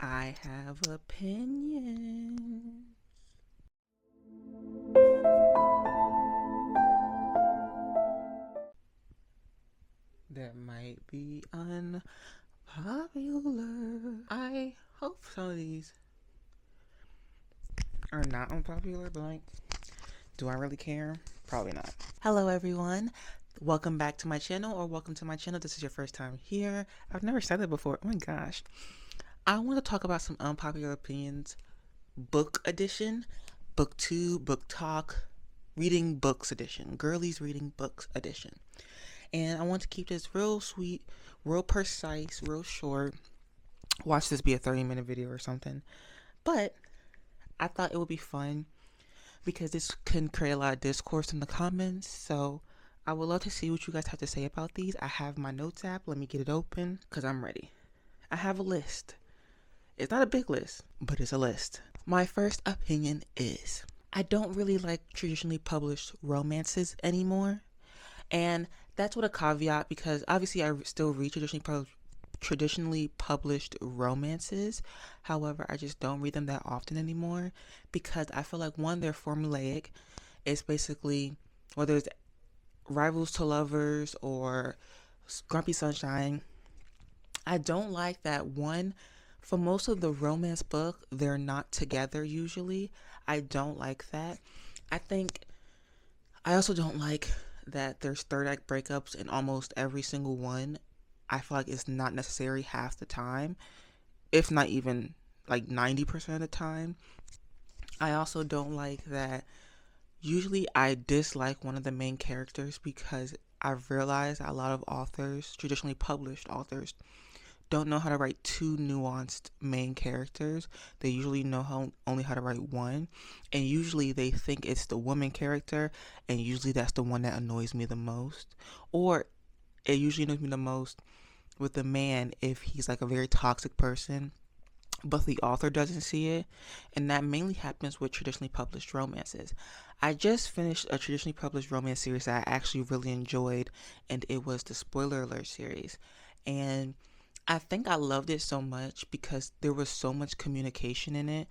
I have opinions. That might be unpopular. I hope some of these are not unpopular, but like, do I really care? Probably not. Hello, everyone. Welcome back to my channel, or welcome to my channel. This is your first time here. I've never said that before. Oh my gosh. I want to talk about some unpopular opinions, book edition, book 2, book talk, reading books edition, girlies reading books edition. And I want to keep this real sweet, real precise, real short. Watch this be a 30-minute video or something. But I thought it would be fun because this can create a lot of discourse in the comments. So I would love to see what you guys have to say about these. I have my notes app. Let me get it open because I'm ready. I have a list. It's not a big list, but it's a list. My first opinion is I don't really like traditionally published romances anymore. And that's with a caveat because obviously I still read traditionally published romances. However, I just don't read them that often anymore because I feel like, one, they're formulaic. It's basically whether it's rivals to lovers or grumpy sunshine. I don't like that. One, for most of the romance book, they're not together usually. I don't like that. I also don't like that there's third act breakups in almost every single one. I feel like it's not necessary half the time, if not even like 90% of the time. I also don't like that usually I dislike one of the main characters because I've realized a lot of authors, traditionally published authors, don't know how to write two nuanced main characters. They usually know only how to write one, and usually they think it's the woman character, and usually that's the one that annoys me the most. Or it usually annoys me the most with the man if he's like a very toxic person, but the author doesn't see it, and that mainly happens with traditionally published romances. I just finished a traditionally published romance series that I actually really enjoyed, and it was the Spoiler Alert series. And I think I loved it so much because there was so much communication in it.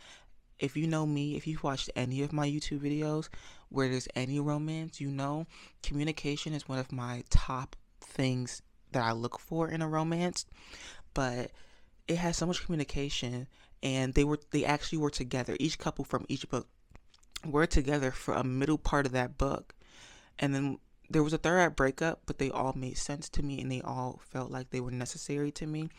If you know me, if you've watched any of my YouTube videos where there's any romance, you know communication is one of my top things that I look for in a romance. But it has so much communication, and they actually were together. Each couple from each book were together for a middle part of that book, and then there was a third act breakup, but they all made sense to me and they all felt like they were necessary to me.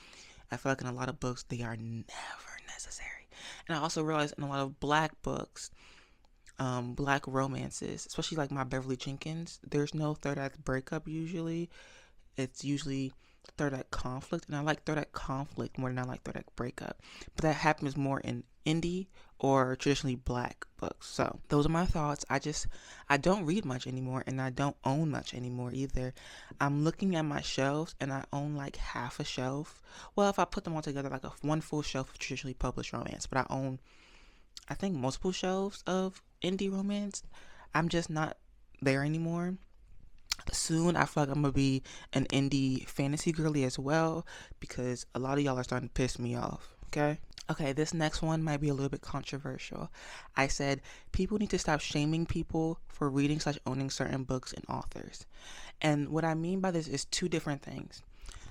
I feel like in a lot of books they are never necessary. And I also realized in a lot of black books, black romances, especially like My Beverly Jenkins, there's no third act breakup usually. It's usually third act conflict, and I like third act conflict more than I like third act breakup. But that happens more in indie or traditionally black books. So those are my thoughts. I don't read much anymore, and I don't own much anymore either. I'm looking at my shelves, and I own like half a shelf. Well, if I put them all together, like one full shelf of traditionally published romance, but I own, I think, multiple shelves of indie romance. I'm just not there anymore. Soon I feel like I'm gonna be an indie fantasy girly as well because a lot of y'all are starting to piss me off. Okay, this next one might be a little bit controversial. I said people need to stop shaming people for reading / owning certain books and authors. And what I mean by this is two different things.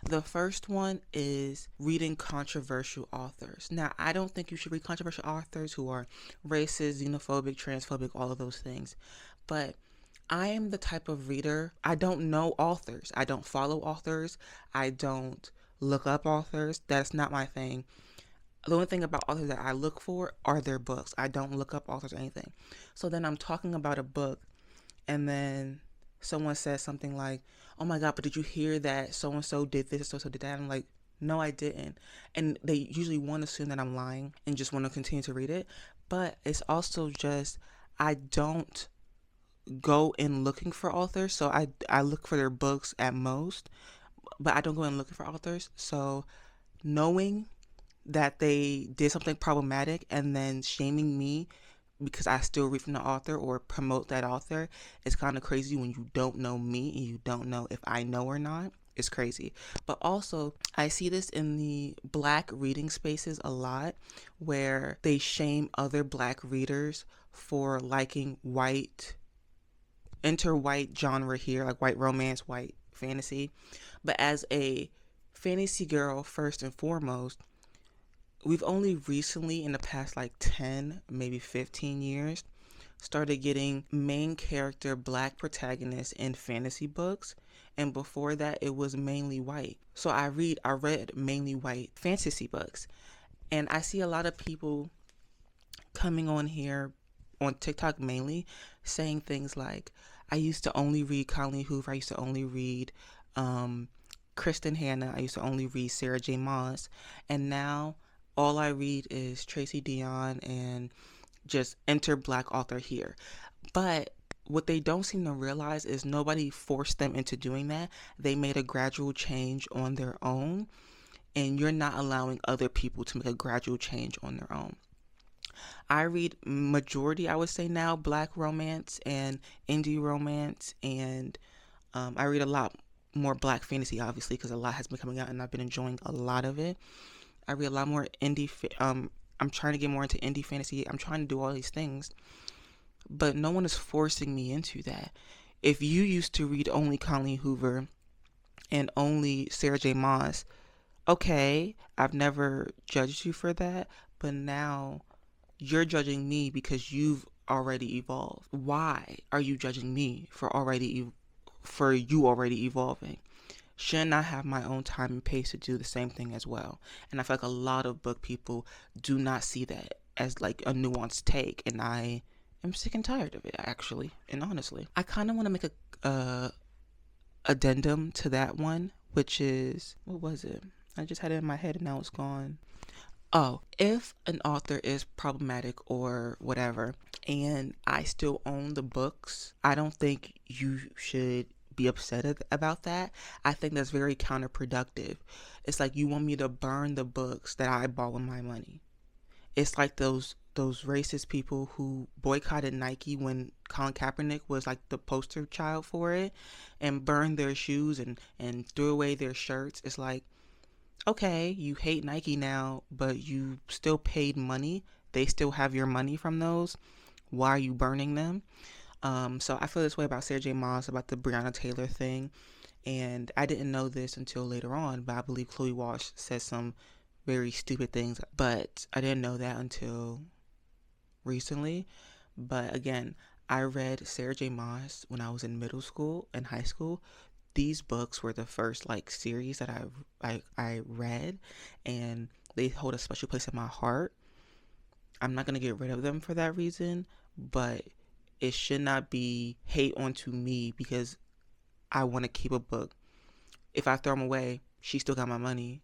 The first one is reading controversial authors. Now, I don't think you should read controversial authors who are racist, xenophobic, transphobic, all of those things. But I am the type of reader, I don't know authors. I don't follow authors. I don't look up authors. That's not my thing. The only thing about authors that I look for are their books. I don't look up authors or anything. So then I'm talking about a book, and then someone says something like, oh my God, but did you hear that so-and-so did this, so-and-so did that? I'm like, no, I didn't. And they usually want to assume that I'm lying and just want to continue to read it. But it's also just, I don't go in looking for authors. So I look for their books at most, but I don't go in looking for authors. So knowing that they did something problematic and then shaming me because I still read from the author or promote that author is kind of crazy when you don't know me and you don't know if I know or not. is crazy. But also, I see this in the black reading spaces a lot, where they shame other black readers for liking white, enter white genre here, like white romance, white fantasy. But as a fantasy girl, first and foremost, we've only recently, in the past like 10, maybe 15 years, started getting main character black protagonists in fantasy books. And before that, it was mainly white. So I read mainly white fantasy books. And I see a lot of people coming on here, on TikTok mainly, saying things like, I used to only read Colleen Hoover, I used to only read Kristen Hanna, I used to only read Sarah J. Maas, and now all I read is Tracy Dion and just enter black author here. But what they don't seem to realize is nobody forced them into doing that. They made a gradual change on their own, and you're not allowing other people to make a gradual change on their own. I read majority, I would say now, black romance and indie romance, and I read a lot more black fantasy, obviously, because a lot has been coming out, and I've been enjoying a lot of it. I read a lot more indie. I'm trying to get more into indie fantasy. I'm trying to do all these things, but no one is forcing me into that. If you used to read only Colleen Hoover and only Sarah J. Maas, okay, I've never judged you for that, but now you're judging me because you've already evolved. Why are you judging me for you already evolving? Shouldn't I have my own time and pace to do the same thing as well? And I feel like a lot of book people do not see that as like a nuanced take, and I am sick and tired of it, actually and honestly. I kind of want to make a addendum to that one, which is, what was it? I just had it in my head and now it's gone. Oh, if an author is problematic or whatever, and I still own the books, I don't think you should be upset about that. I think that's very counterproductive. It's like you want me to burn the books that I bought with my money. It's like those racist people who boycotted Nike when Colin Kaepernick was like the poster child for it, and burned their shoes and threw away their shirts. It's like, okay, you hate Nike now, but you still paid money. They still have your money from those. Why are you burning them? So I feel this way about Sarah J. Maas, about the Breonna Taylor thing. And I didn't know this until later on, but I believe Chloe Walsh said some very stupid things. But I didn't know that until recently. But again, I read Sarah J. Maas when I was in middle school and high school. These books were the first like series that I read, and they hold a special place in my heart. I'm not gonna get rid of them for that reason, but it should not be hate onto me because I want to keep a book. If I throw them away, she still got my money.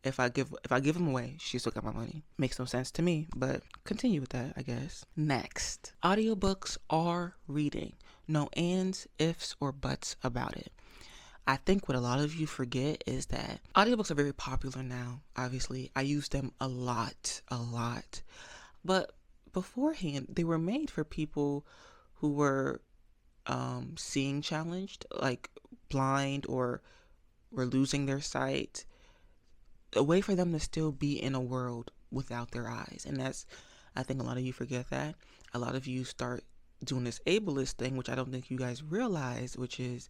If I give them away, she still got my money. Makes no sense to me, but continue with that, I guess. Next, audiobooks are reading. No ands, ifs, or buts about it. I think what a lot of you forget is that audiobooks are very popular now, obviously. I use them a lot. But beforehand, they were made for people who were seeing challenged, like blind, or were losing their sight. A way for them to still be in a world without their eyes. And that's, I think a lot of you forget that. A lot of you start doing this ableist thing, which I don't think you guys realize, which is,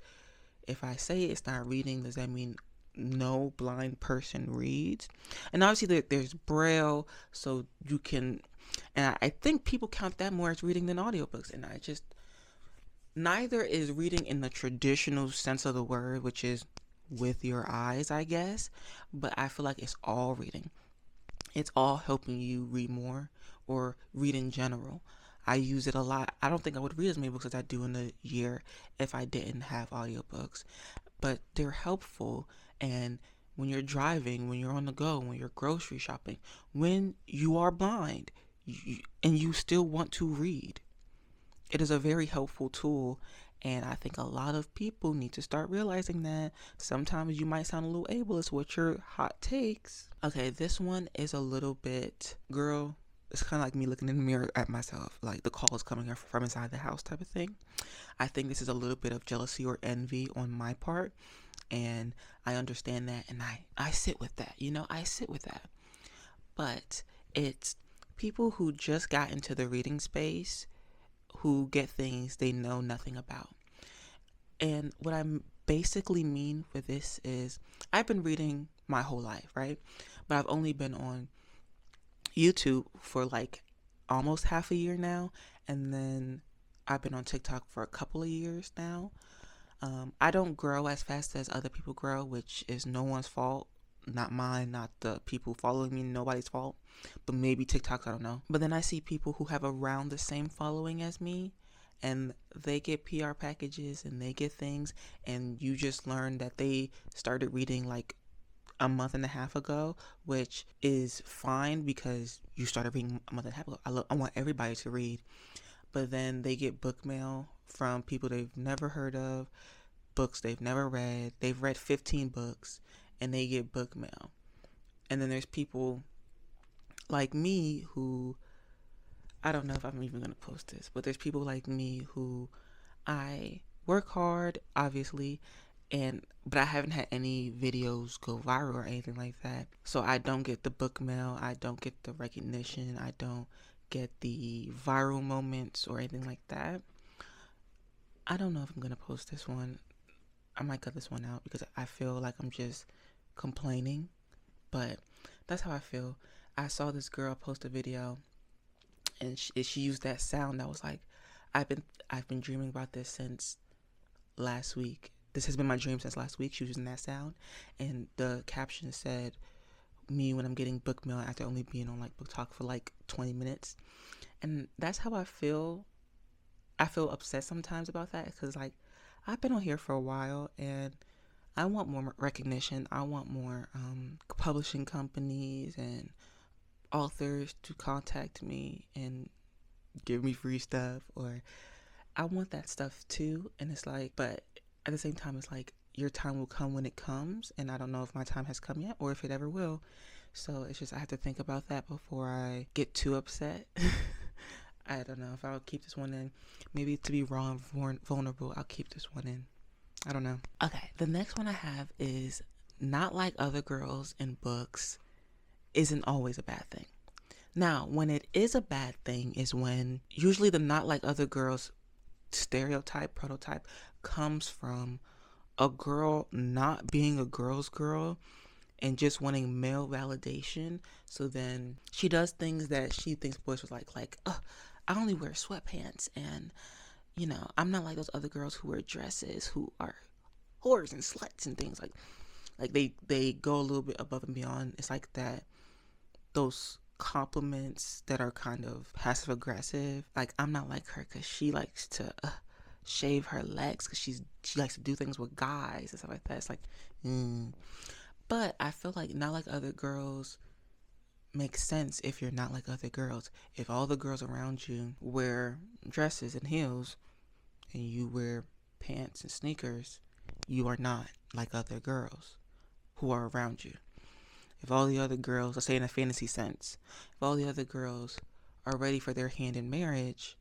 if I say it's not reading, does that mean no blind person reads? And obviously there's Braille, so you can, and I think people count that more as reading than audiobooks. And I just, neither is reading in the traditional sense of the word, which is with your eyes, I guess. But I feel like it's all reading. It's all helping you read more or read in general. I use it a lot. I don't think I would read as many books as I do in a year if I didn't have audiobooks. But they're helpful. And when you're driving, when you're on the go, when you're grocery shopping, when you are blind and you still want to read, it is a very helpful tool. And I think a lot of people need to start realizing that. Sometimes you might sound a little ableist with your hot takes. Okay, this one is a little bit, girl, it's kind of like me looking in the mirror at myself, like the call is coming from inside the house type of thing. I think this is a little bit of jealousy or envy on my part. And I understand that, and I sit with that, I sit with that. But it's people who just got into the reading space who get things they know nothing about. And what I basically mean with this is I've been reading my whole life, right? But I've only been on YouTube for like almost half a year now. And then I've been on TikTok for a couple of years now. I don't grow as fast as other people grow, which is no one's fault. Not mine, not the people following me, nobody's fault. But maybe TikTok, I don't know. But then I see people who have around the same following as me, and they get PR packages and they get things, and you just learn that they started reading like a month and a half ago, which is fine because you started reading a month and a half ago. I want everybody to read. But then they get book mail from people they've never heard of, books they've never read. They've read 15 books and they get book mail. And then there's people like me who, I don't know if I'm even going to post this, but there's people like me who I work hard, obviously, but I haven't had any videos go viral or anything like that. So I don't get the book mail, I don't get the recognition, I don't get the viral moments or anything like that. I don't know if I'm going to post this one. I might cut this one out because I feel like I'm just complaining, but that's how I feel. I saw this girl post a video, and she used that sound that was like, I've been dreaming about this since last week. This has been my dream since last week. She was using that sound, and the caption said, me when I'm getting book mail after only being on like Book Talk for like 20 minutes. And that's how I feel. I feel upset sometimes about that because like I've been on here for a while and I want more recognition. I want more publishing companies and authors to contact me and give me free stuff, or I want that stuff too. And it's like, but at the same time, it's like your time will come when it comes, and I don't know if my time has come yet or if it ever will. So it's just I have to think about that before I get too upset. I don't know if I'll keep this one in. Maybe to be raw and vulnerable, I'll keep this one in. I don't know. Okay, the next one I have is not like other girls in books isn't always a bad thing. Now, when it is a bad thing is when usually the not like other girls stereotype, prototype comes from a girl not being a girl's girl and just wanting male validation. So then she does things that she thinks boys would like, I only wear sweatpants, and I'm not like those other girls who wear dresses, who are whores and sluts and things like they go a little bit above and beyond. It's like that, those compliments that are kind of passive aggressive. Like, I'm not like her because she likes to shave her legs because she likes to do things with guys and stuff like that. It's like, But I feel like not like other girls makes sense if you're not like other girls. If all the girls around you wear dresses and heels and you wear pants and sneakers, you are not like other girls who are around you. If all the other girls, let's say in a fantasy sense, if all the other girls are ready for their hand in marriage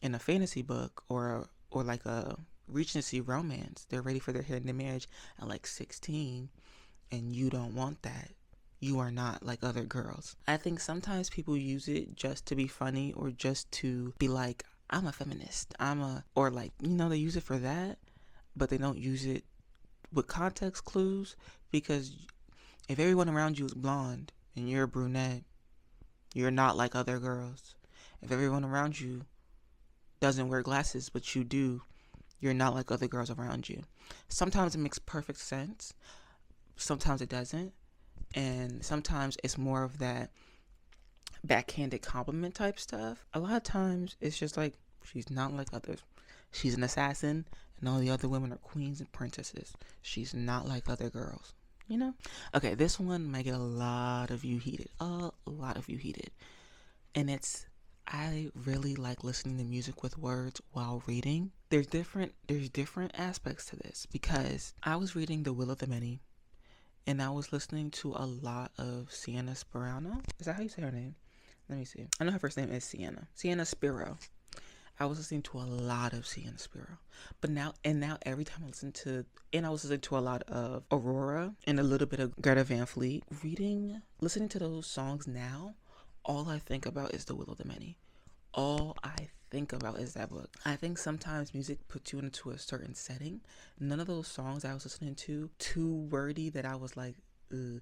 in a fantasy book or like a Regency romance, they're ready for their hand in marriage at like 16, and you don't want that, you are not like other girls. I think sometimes people use it just to be funny or just to be like, I'm a feminist, or like, they use it for that, but they don't use it with context clues. Because if everyone around you is blonde and you're a brunette, you're not like other girls. If everyone around you doesn't wear glasses but you do, you're not like other girls around you. Sometimes it makes perfect sense, sometimes it doesn't, and sometimes it's more of that backhanded compliment type stuff. A lot of times it's just like, she's not like others. She's an assassin and all the other women are queens and princesses. She's not like other girls. Okay, this one might get a lot of you heated. And it's, I really like listening to music with words while reading. There's different aspects to this, because I was reading The Will of the Many and I was listening to a lot of Sienna Spirano. Is that how you say her name? Let me see. I know her first name is Sienna Spiro. I was listening to a lot of Sea and the Sparrow. But now every time I listen to, and I was listening to a lot of Aurora and a little bit of Greta Van Fleet. Listening to those songs now, all I think about is The Will of the Many. All I think about is that book. I think sometimes music puts you into a certain setting. None of those songs I was listening to too wordy that I was like, ugh.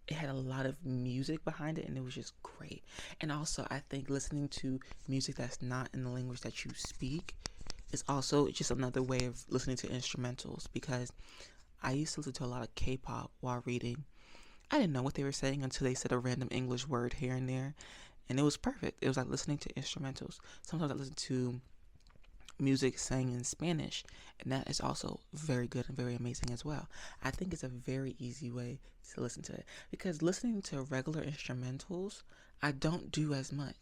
It had a lot of music behind it, and it was just great. And also, I think listening to music that's not in the language that you speak is also just another way of listening to instrumentals, because I used to listen to a lot of K-pop while reading. I didn't know what they were saying until they said a random English word here and there, and it was perfect. It was like listening to instrumentals. Sometimes I listen to music sang in Spanish, and that is also very good and very amazing as well. I think it's a very easy way to listen to it, because listening to regular instrumentals, I don't do as much.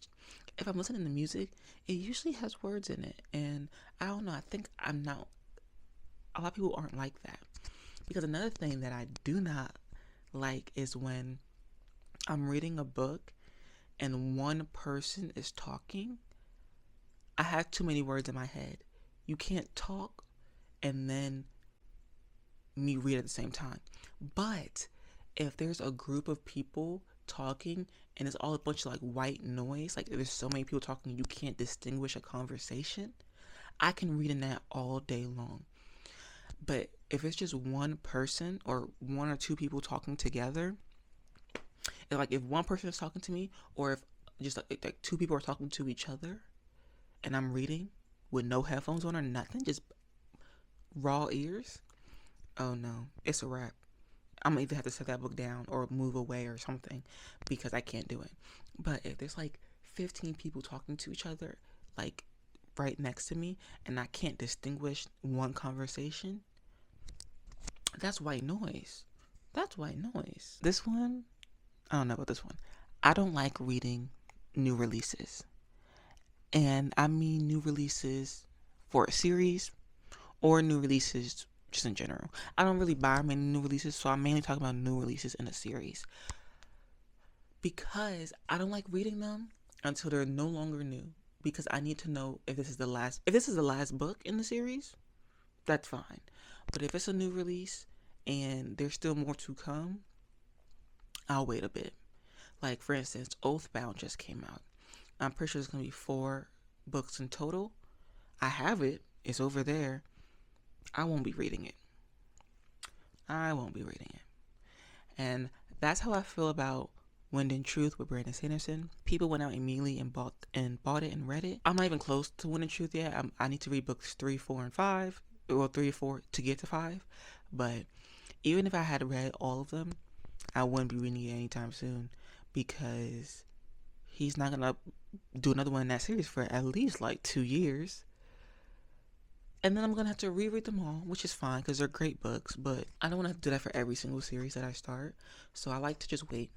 If I'm listening to music, it usually has words in it, and I don't know, I think I'm not, a lot of people aren't like that. Because another thing that I do not like is when I'm reading a book and one person is talking. I have too many words in my head. You can't talk and then me read at the same time. But if there's a group of people talking and it's all a bunch of like white noise, like there's so many people talking you can't distinguish a conversation, I can read in that all day long. But if it's just one person or one or two people talking together, if one person is talking to me, or if just like two people are talking to each other, and I'm reading with no headphones on or nothing, just raw ears, oh no, it's a wrap. I'm gonna either have to set that book down or move away or something, because I can't do it. But if there's like 15 people talking to each other, like right next to me, and I can't distinguish one conversation, that's white noise. That's white noise. This one, I don't know about this one. I don't like reading new releases. And I mean new releases for a series or new releases just in general. I don't really buy many new releases, so I'm mainly talking about new releases in a series, because I don't like reading them until they're no longer new, because I need to know if this is the last book in the series, that's fine. But if it's a new release and there's still more to come, I'll wait a bit. Like, for instance, Oathbound just came out. I'm pretty sure there's going to be 4 books in total. I have it. It's over there. I won't be reading it. And that's how I feel about Wind and Truth with Brandon Sanderson. People went out immediately and bought it and read it. I'm not even close to Wind and Truth yet. I need to read books 3, 4, and 5. Or 3 or 4 to get to 5. But even if I had read all of them, I wouldn't be reading it anytime soon, because he's not gonna do another one in that series for at least like 2 years. And then I'm gonna have to reread them all, which is fine because they're great books, but I don't want to have to do that for every single series that I start. So I like to just wait.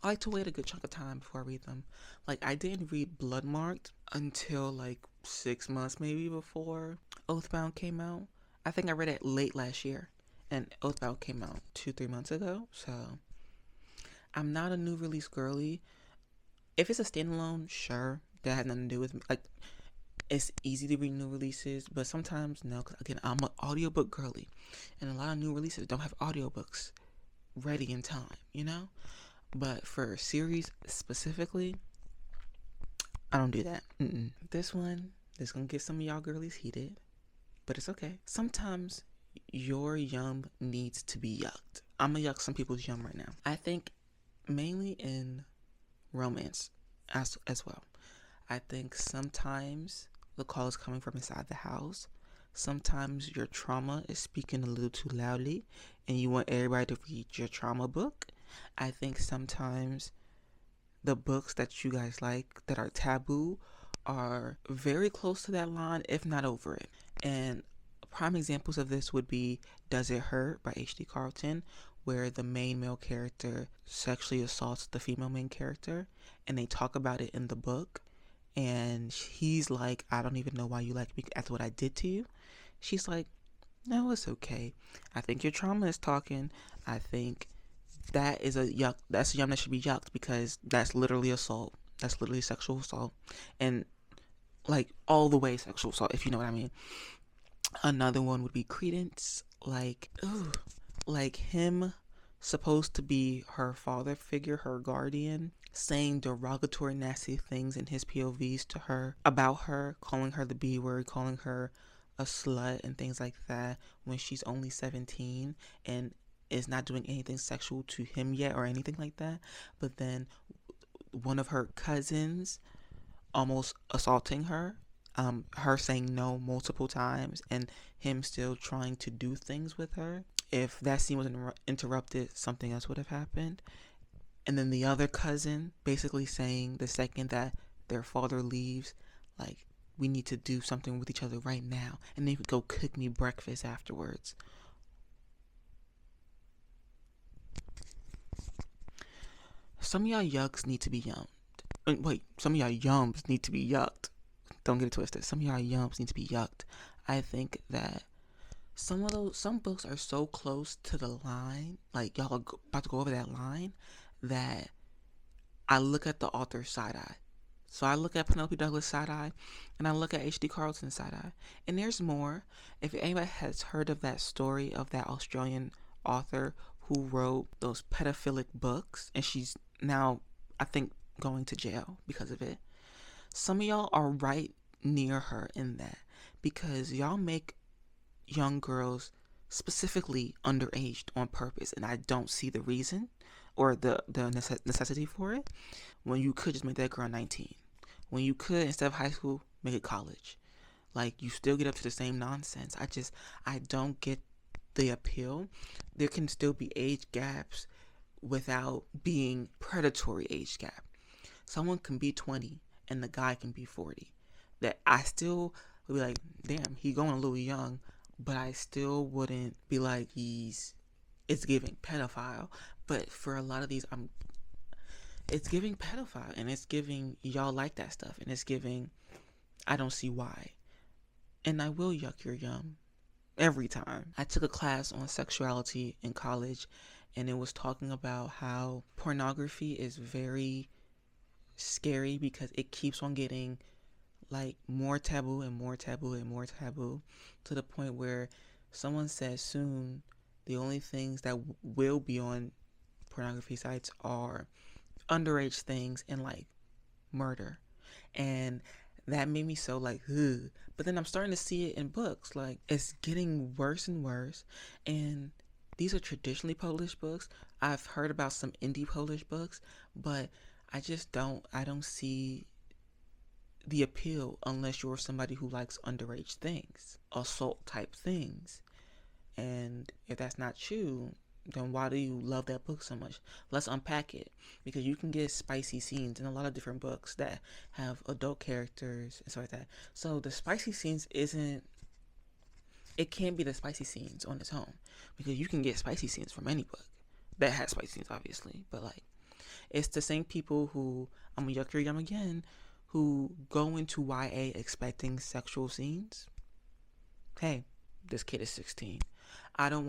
I like to wait a good chunk of time before I read them. Like, I didn't read Bloodmarked until like 6 months maybe before Oathbound came out. I think I read it late last year, and Oathbound came out 2-3 months ago. So I'm not a new release girly. If it's a standalone, sure, that had nothing to do with me. Like, it's easy to read new releases, but sometimes no, because again, I'm an audiobook girly, and a lot of new releases don't have audiobooks ready in time, you know? But for a series specifically, I don't do that. This one is going to get some of y'all girlies heated, but it's okay. Sometimes your yum needs to be yucked. I'm going to yuck some people's yum right now. I think mainly in romance as well. I think sometimes the call is coming from inside the house. Sometimes your trauma is speaking a little too loudly and you want everybody to read your trauma book. I think sometimes the books that you guys like that are taboo are very close to that line, if not over it. And prime examples of this would be Does It Hurt by H.D. Carlton, where the main male character sexually assaults the female main character, and they talk about it in the book. And he's like, I don't even know why you like me after what I did to you. She's like, no, it's okay. I think your trauma is talking. I think that is a yuck. That's a yum that should be yucked, because that's literally assault. That's literally sexual assault. And like all the way sexual assault, if you know what I mean. Another one would be Credence, like, ooh, like him supposed to be her father figure, her guardian, saying derogatory, nasty things in his POVs to her, about her, calling her the B word, calling her a slut and things like that when she's only 17 and is not doing anything sexual to him yet or anything like that. But then one of her cousins almost assaulting her, her saying no multiple times, and him still trying to do things with her. If that scene was interrupted, something else would have happened. And then the other cousin basically saying the second that their father leaves, like, we need to do something with each other right now, and then you could go cook me breakfast afterwards. Some of y'all yucks need to be yumped. Wait, some of y'all yums need to be yucked. Don't get it twisted. Some of y'all yums need to be yucked. I think that some books are so close to the line, like y'all are about to go over that line, that I look at the author's side eye. So I look at Penelope Douglas side eye, and I look at H.D. Carlton side eye. And there's more. If anybody has heard of that story of that Australian author who wrote those pedophilic books, and she's now, I think, going to jail because of it. Some of y'all are right near her in that, because y'all make young girls specifically underaged on purpose, and I don't see the reason or the necessity for it, when you could just make that girl 19. When you could, instead of high school, make it college. Like, you still get up to the same nonsense. I don't get the appeal. There can still be age gaps without being predatory age gap. Someone can be 20 and the guy can be 40. That I still would be like, damn, he going a little young, but I still wouldn't be like it's giving pedophile. But for a lot of these, it's giving pedophile, and it's giving y'all like that stuff, and it's giving I don't see why. And I will yuck your yum every time. I took a class on sexuality in college, and it was talking about how pornography is very scary because it keeps on getting like more taboo and more taboo and more taboo, to the point where someone says soon the only things that will be on pornography sites are underage things and like murder. And that made me so like, ugh. But then I'm starting to see it in books. Like, it's getting worse and worse. And these are traditionally published books. I've heard about some indie published books, but I don't see the appeal unless you're somebody who likes underage things, assault type things. And if that's not you, then why do you love that book so much? Let's unpack it, because you can get spicy scenes in a lot of different books that have adult characters and stuff like that. So the spicy scenes it can't be the spicy scenes on its own, because you can get spicy scenes from any book that has spicy scenes, obviously. But like, it's the same people who, I'm a yuck your yum again, who go into YA expecting sexual scenes. Hey, this kid is 16. I'm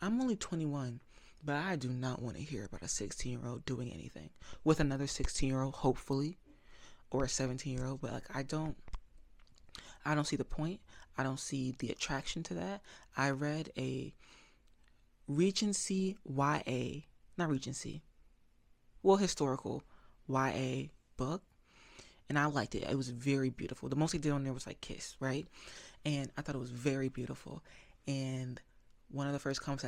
only 21, but I do not want to hear about a 16-year-old doing anything with another 16-year-old, hopefully, or a 17-year-old. But like, I don't see the point. I don't see the attraction to that. I read a Regency YA, not Regency, well, historical YA book, and I liked it. It was very beautiful. The most they did on there was like kiss, right? And I thought it was very beautiful. And one of the first comments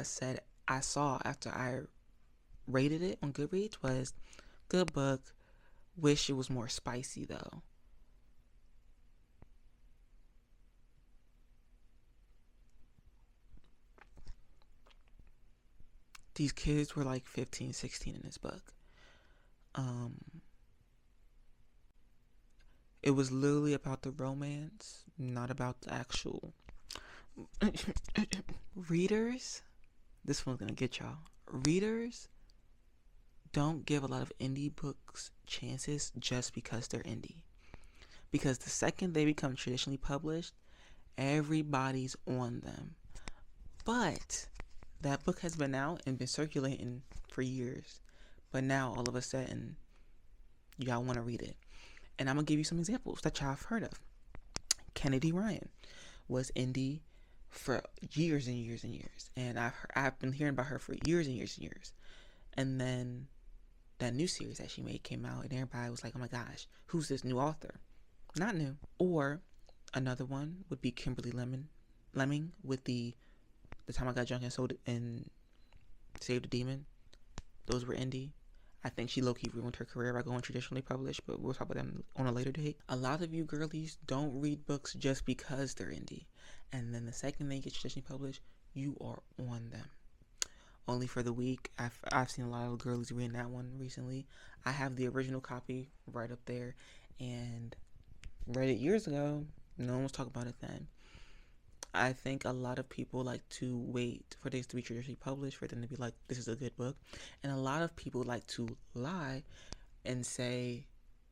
I saw after I rated it on Goodreads was, good book, wish it was more spicy though. These kids were like 15, 16 in this book. It was literally about the romance, not about the actual readers. This one's gonna get y'all. Readers don't give a lot of indie books chances just because they're indie. Because the second they become traditionally published, everybody's on them. But that book has been out and been circulating for years. But now all of a sudden, y'all want to read it. And I'm going to give you some examples that y'all have heard of. Kennedy Ryan was indie for years and years and years, and I've been hearing about her for years and years and years. And then that new series that she made came out, and everybody was like, "Oh my gosh, who's this new author?" Not new. Or another one would be Kimberly Lemming with the Time I Got Drunk and Sold and Saved a Demon. Those were indie. I think she low-key ruined her career by going traditionally published, but we'll talk about them on a later date. A lot of you girlies don't read books just because they're indie. And then the second they get traditionally published, you are on them. Only for the Week. I've seen a lot of girlies reading that one recently. I have the original copy right up there and read it years ago. No one was talking about it then. I think a lot of people like to wait for things to be traditionally published for them to be like, this is a good book. And a lot of people like to lie and say,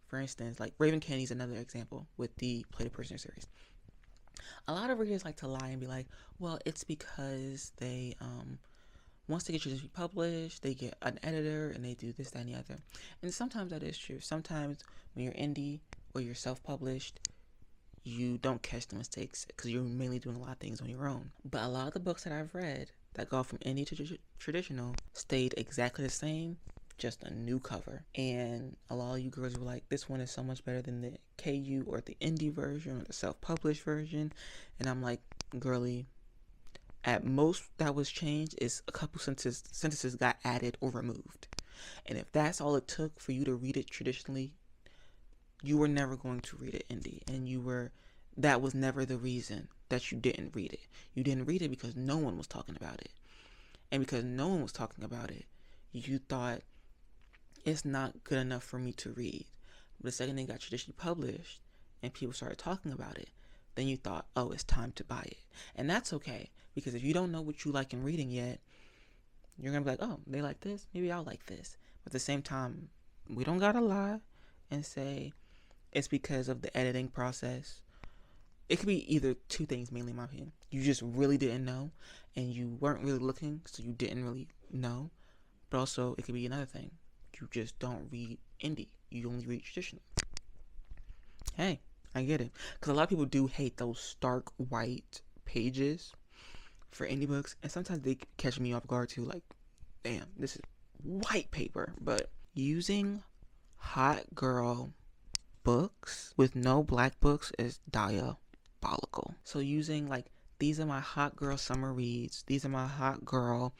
for instance, like Raven Kenny's another example with the Play the Prisoner series. A lot of readers like to lie and be like, well, it's because they, once they get traditionally published, they get an editor and they do this, that, and the other. And sometimes that is true. Sometimes when you're indie or you're self-published, you don't catch the mistakes because you're mainly doing a lot of things on your own. But a lot of the books that I've read that go from indie to traditional stayed exactly the same, just a new cover. And a lot of you girls were like, this one is so much better than the KU or the indie version or the self-published version. And I'm like, girly, at most that was changed is a couple sentences got added or removed. And if that's all it took for you to read it traditionally, you were never going to read it indie, and that was never the reason that you didn't read it. You didn't read it because no one was talking about it. And because no one was talking about it, you thought it's not good enough for me to read. But the second it got traditionally published and people started talking about it, then you thought, oh, it's time to buy it. And that's okay, because if you don't know what you like in reading yet, you're going to be like, oh, they like this, maybe I'll like this. But at the same time, we don't got to lie and say it's because of the editing process. It could be either two things, mainly in my opinion. You just really didn't know, and you weren't really looking, so you didn't really know. But also, it could be another thing. You just don't read indie. You only read traditional. Hey, I get it. Because a lot of people do hate those stark white pages for indie books, and sometimes they catch me off guard too, like, damn, this is white paper. But using hot girl books with no black books is diabolical. So using like, these are my hot girl summer reads, these are my hot girl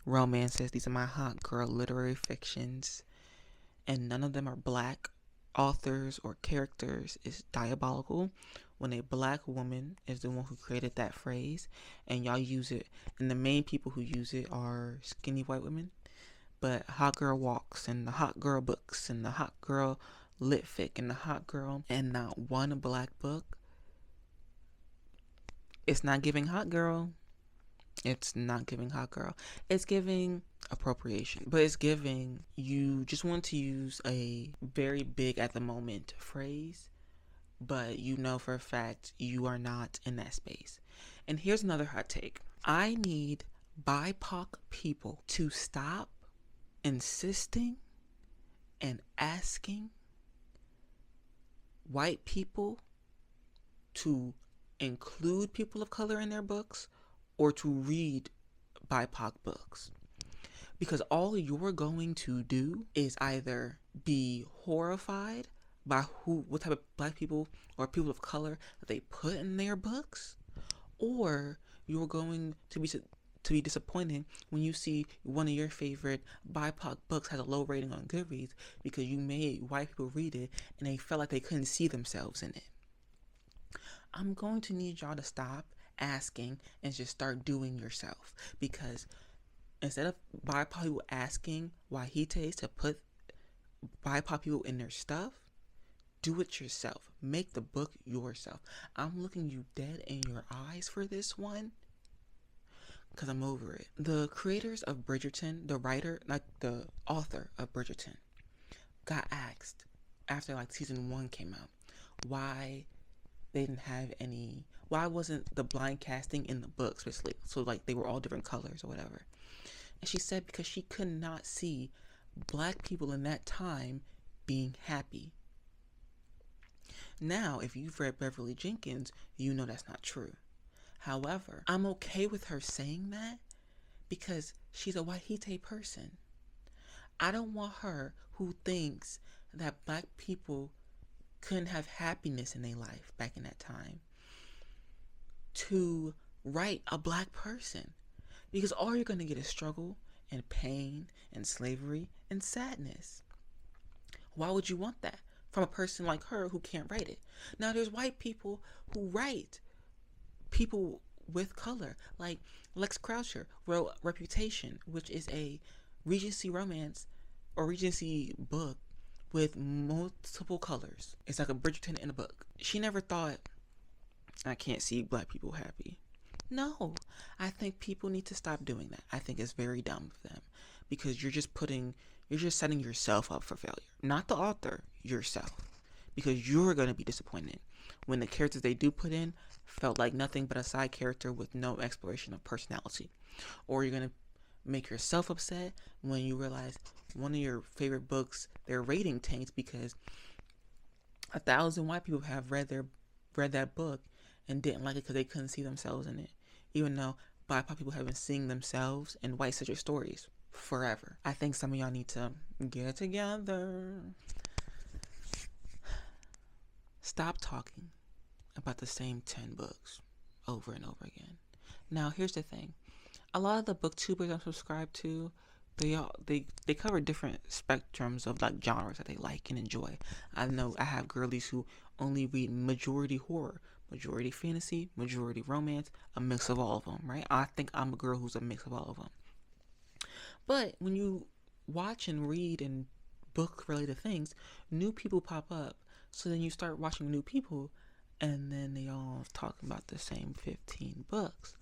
romances, these are my hot girl literary fictions, and none of them are black authors or characters is diabolical. When a black woman is the one who created that phrase and y'all use it, and the main people who use it are skinny white women, but hot girl walks and the hot girl books and the hot girl lit fic and the hot girl, and not one black book, it's not giving hot girl. It's not giving hot girl. It's giving appropriation, but it's giving, you just want to use a very big at the moment phrase, but you know for a fact you are not in that space. And here's another hot take. I need BIPOC people to stop insisting and asking white people to include people of color in their books or to read BIPOC books. Because all you're going to do is either be horrified by what type of black people or people of color that they put in their books, or you're going to be disappointed when you see one of your favorite BIPOC books has a low rating on Goodreads because you made white people read it and they felt like they couldn't see themselves in it. I'm going to need y'all to stop asking and just start doing yourself, because instead of BIPOC people asking Wahites to put BIPOC people in their stuff, do it yourself. Make the book yourself. I'm looking you dead in your eyes for this one, because I'm over it. The creators of Bridgerton, the writer, like the author of Bridgerton, got asked after like season 1 came out why they didn't have any, why wasn't the blind casting in the books, basically, so like they were all different colors or whatever. And she said because she could not see black people in that time being happy. Now, if you've read Beverly Jenkins, you know that's not true. However, I'm okay with her saying that because she's a Wahite person. I don't want her who thinks that black people couldn't have happiness in their life back in that time to write a black person. Because all you're going to get is struggle and pain and slavery and sadness. Why would you want that from a person like her who can't write it? Now, there's white people who write people with color. Like Lex Croucher wrote Reputation, which is a Regency romance or Regency book with multiple colors. It's like a Bridgerton in a book. She never thought, I can't see black people happy. No, I think people need to stop doing that. I think it's very dumb of them because you're just setting yourself up for failure. Not the author, yourself. Because you're going to be disappointed when the characters they do put in felt like nothing but a side character with no exploration of personality. Or you're going to make yourself upset when you realize one of your favorite books, their rating tanks because 1,000 white people have read that book and didn't like it because they couldn't see themselves in it. Even though BIPOC people have been seeing themselves in white-centered stories forever. I think some of y'all need to get together. Stop talking about the same 10 books over and over again. Now, here's the thing. A lot of the booktubers I'm subscribed to, they cover different spectrums of like genres that they like and enjoy. I know I have girlies who only read majority horror, majority fantasy, majority romance, a mix of all of them, right? I think I'm a girl who's a mix of all of them. But when you watch and read and book related things, new people pop up. So then you start watching new people and then they all talking about the same 15 books.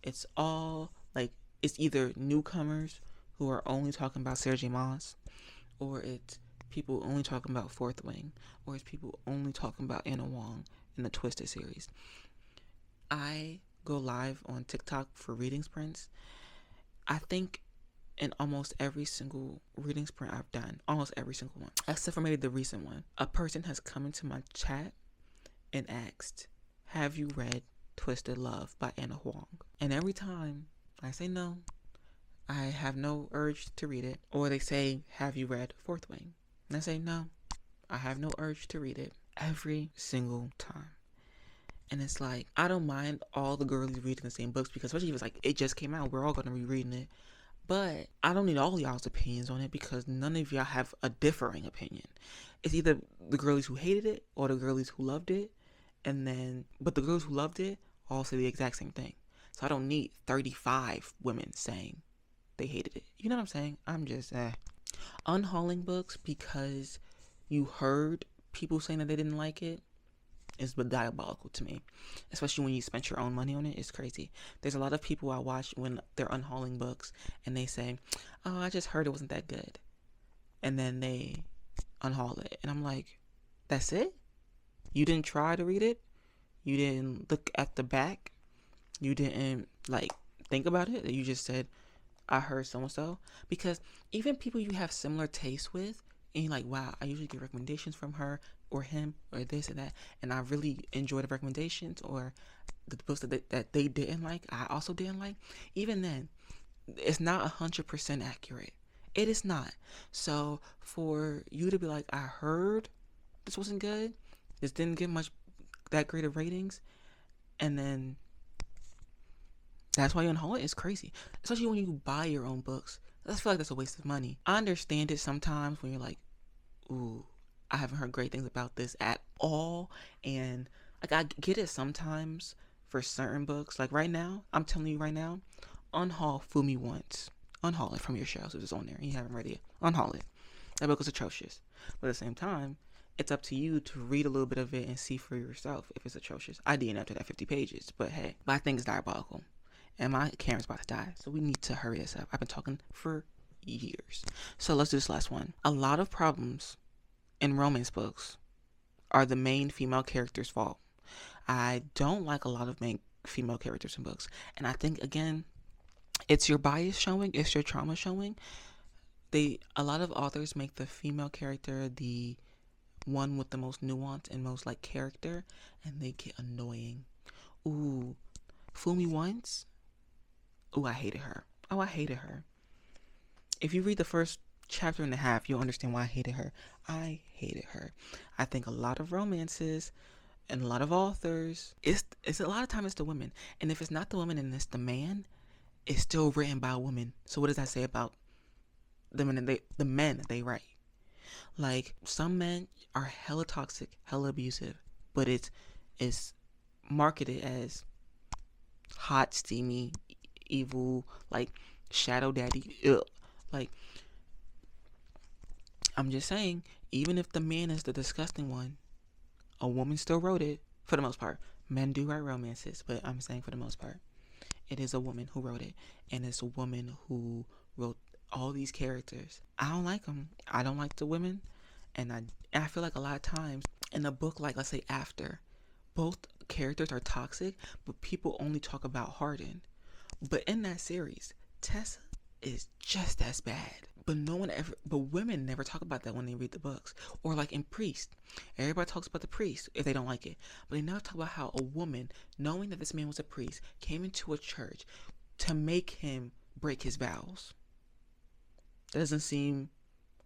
It's all like, it's either newcomers who are only talking about Sarah J. Maas, or it's people only talking about Fourth Wing, or it's people only talking about Anna Wong in the Twisted series. I go live on TikTok for reading sprints. I think in almost every single reading sprint I've done, almost every single one, except for maybe the recent one, a person has come into my chat and asked, have you read Twisted Love by Anna Wong? And every time I say no, I have no urge to read it. Or they say, have you read Fourth Wing? And I say, no, I have no urge to read it. Every single time. And it's like, I don't mind all the girlies reading the same books because especially if it's like, it just came out, we're all going to be reading it. But I don't need all y'all's opinions on it because none of y'all have a differing opinion. It's either the girlies who hated it or the girlies who loved it. But the girls who loved it all say the exact same thing. So I don't need 35 women saying they hated it. You know what I'm saying? I'm just, Unhauling books because you heard people saying that they didn't like it is diabolical to me. Especially when you spent your own money on it. It's crazy. There's a lot of people I watch when they're unhauling books and they say, oh, I just heard it wasn't that good. And then they unhaul it. And I'm like, that's it? You didn't try to read it? You didn't look at the back? You didn't think about it? You just said, I heard so-and-so? Because even people you have similar tastes with, and you're like, wow, I usually get recommendations from her or him or this and that, and I really enjoy the recommendations or the books that they didn't like, I also didn't like. Even then, it's not 100% accurate. It is not. So for you to be like, I heard this wasn't good, this didn't get that great of ratings, and then that's why you unhaul it, is crazy. Especially when you buy your own books. I feel like that's a waste of money. I understand it sometimes when you're like, ooh, I haven't heard great things about this at all. And I get it sometimes for certain books. Like right now, I'm telling you right now, unhaul Fool Me Once. Unhaul it from your shelves if it's on there and you haven't read it. Unhaul it. That book is atrocious. But at the same time, it's up to you to read a little bit of it and see for yourself if it's atrocious. I didn't after that 50 pages, but hey, but I think it's diabolical. And my camera's about to die, so we need to hurry this up. I've been talking for years. So let's do this last one. A lot of problems in romance books are the main female character's fault. I don't like a lot of main female characters in books. And I think, again, it's your bias showing, it's your trauma showing. A lot of authors make the female character the one with the most nuance and most like character, and they get annoying. Ooh, fool me once. Ooh, I hated her. Oh, I hated her. If you read the first chapter and a half, you'll understand why I hated her. I hated her. I think a lot of romances and a lot of authors, it's a lot of time it's the women. And if it's not the woman and it's the man, it's still written by a woman. So what does that say about the men that they write? Like, some men are hella toxic, hella abusive, but it's marketed as hot, steamy, evil, like shadow daddy. Ugh. Like, I'm just saying, even if the man is the disgusting one, a woman still wrote it for the most part. Men do write romances, but I'm saying for the most part, it is a woman who wrote it, and it's a woman who wrote all these characters. I don't like them. I don't like the women, and I feel like a lot of times in a book, like let's say After, both characters are toxic, but people only talk about Hardin. But in that series, Tessa is just as bad. But women never talk about that when they read the books. Or like in Priest, everybody talks about the priest if they don't like it. But they never talk about how a woman, knowing that this man was a priest, came into a church to make him break his vows. That doesn't seem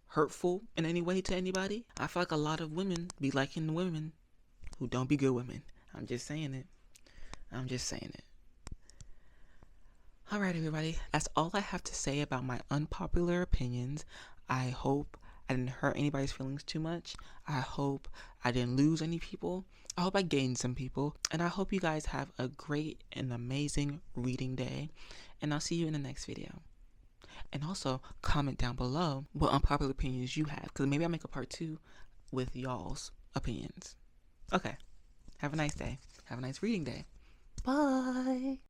hurtful in any way to anybody. I feel like a lot of women be liking women who don't be good women. I'm just saying it. I'm just saying it. Alright, everybody, that's all I have to say about my unpopular opinions. I hope I didn't hurt anybody's feelings too much. I hope I didn't lose any people. I hope I gained some people. And I hope you guys have a great and amazing reading day. And I'll see you in the next video. And also, comment down below what unpopular opinions you have, because maybe I'll make a part 2 with y'all's opinions. Okay, have a nice day. Have a nice reading day. Bye.